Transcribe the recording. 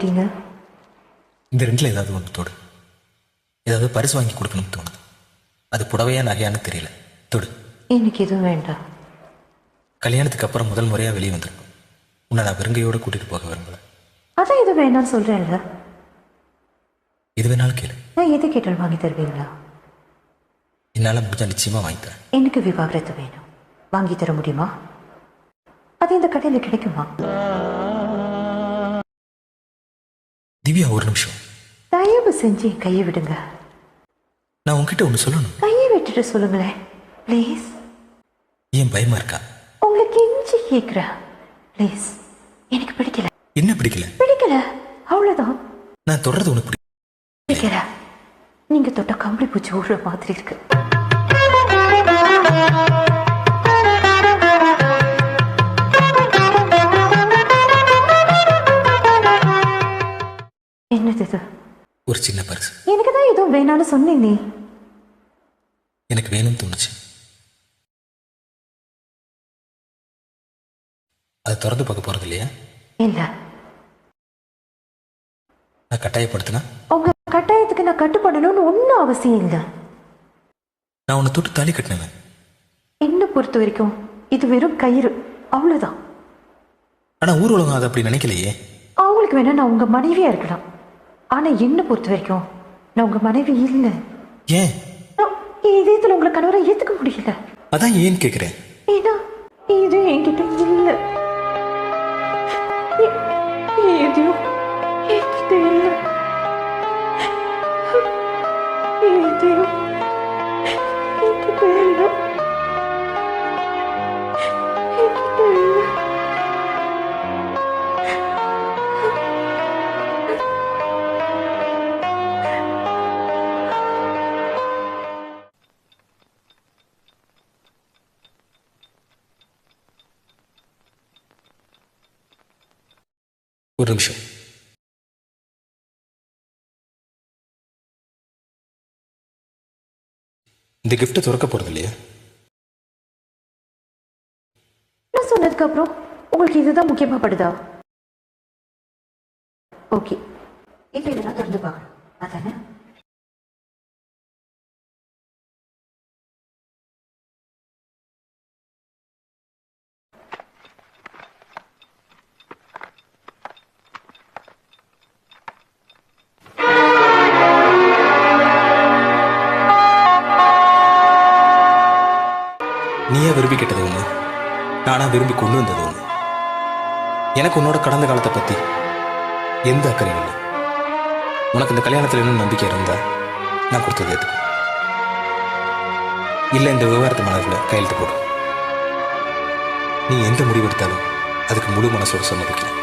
வாங்கிட்டீங்க? இந்த ரெண்டில் ஏதாவது ஒன்று தொடு. ஏதாவது பரிசு வாங்கி கொடுக்கணும்னு தோணுது. அது புடவையா நகையான்னு தெரியல. தொடு. எனக்கு எதுவும் வேண்டாம். கல்யாணத்துக்கு அப்புறம் முதல் முறையாக வெளியே வந்திருக்கும். உன்னை நான் வெறுங்கையோடு கூட்டிகிட்டு போக விரும்பல. அதான் எதுவும் வேண்டாம்னு சொல்கிறேன்ல. எது வேணாலும் கேளு. நான் எது கேட்டாலும் வாங்கி தருவீங்களா? என்னால் முடிஞ்சா நிச்சயமாக வாங்கி தரேன். எனக்கு விவாகரத்து வேணும். வாங்கி தர முடியுமா? அது இந்த கடையில் கிடைக்குமா? திவ்யா, ஒரு நிமிஷம். தயவு செஞ்சு கையை விடுங்க. நான் உன்கிட்ட ஒன்று சொல்லணும். கையை விட்டுட்டு சொல்லுங்களேன் ப்ளீஸ். ஏன் பயமா இருக்கா? உங்களுக்கு கெஞ்சி கேட்குறேன் ப்ளீஸ். எனக்கு பிடிக்கல. என்ன பிடிக்கல? பிடிக்கல, அவ்வளோதான். நான் தொடர்றது உனக்கு பிடிக்கல. நீங்க தொட்ட கம்பளி பூச்சி ஊடுற மாதிரி இருக்கு. என்னது இது? ஒரு சின்ன பரிசு. எனக்கு தான் எதுவும் வேணான்னு சொன்னேன். நீ எனக்கு வேணும்னு தோணுச்சு. அதை திறந்து பார்க்க போறது இல்லையா? இல்ல. நான் கட்டாயப்படுத்தினா? உங்க கட்டாயத்துக்கு நான் கட்டுப்படணும்னு ஒன்றும் அவசியம் இல்லை. நான் உன்னை தொட்டு தாலி கட்டினேன். என்ன பொறுத்த வரைக்கும் இது வெறும் கயிறு, அவ்வளவுதான். ஆனா ஊர் உலகம் அதை அப்படி நினைக்கலையே. அவங்களுக்கு வேணா நான் உங்க மனைவியா இருக்கலாம். ஆனா என்ன பொறுத்த வரைக்கும் நான் உங்க மனைவி இல்லை. ஏன்? இதயத்துல உங்களை கணவரை ஏத்துக்க முடியல. அதான் ஏன் கேக்குறேன். ஏன்னா இது என்கிட்ட இல்லை. எதையும் என்கிட்ட இல்லை. எதையும் என்கிட்ட இல்லை. என்கிட்ட இல்லை. ஒரு நிமிஷம். இந்த கிஃப்ட் திறக்க போறது இல்லையா? நான் சொன்னதுக்கு அப்புறம் உங்களுக்கு இதுதான் முக்கியமா படுதா? ஓகே, இப்ப இதெல்லாம் திறந்து பார்க்கணும் அதானே? நீயா விரும்பி கேட்டது ஒண்ணு, நானா விரும்பி கொண்டு வந்தது ஒண்ணு. எனக்கு உன்னோட கடந்த காலத்தை பத்தி எந்த அக்கறையும் இல்லை. உனக்கு இந்த கல்யாணத்தில் இன்னும் நம்பிக்கை இருந்தா நான் கொடுத்தது எது இல்லை. இந்த விவகாரத்து மனதில் கையெழுத்து போடும். நீ எந்த முடிவு எடுத்தாலும் அதுக்கு முழு மனசோடு சம்மதிக்கிறேன்.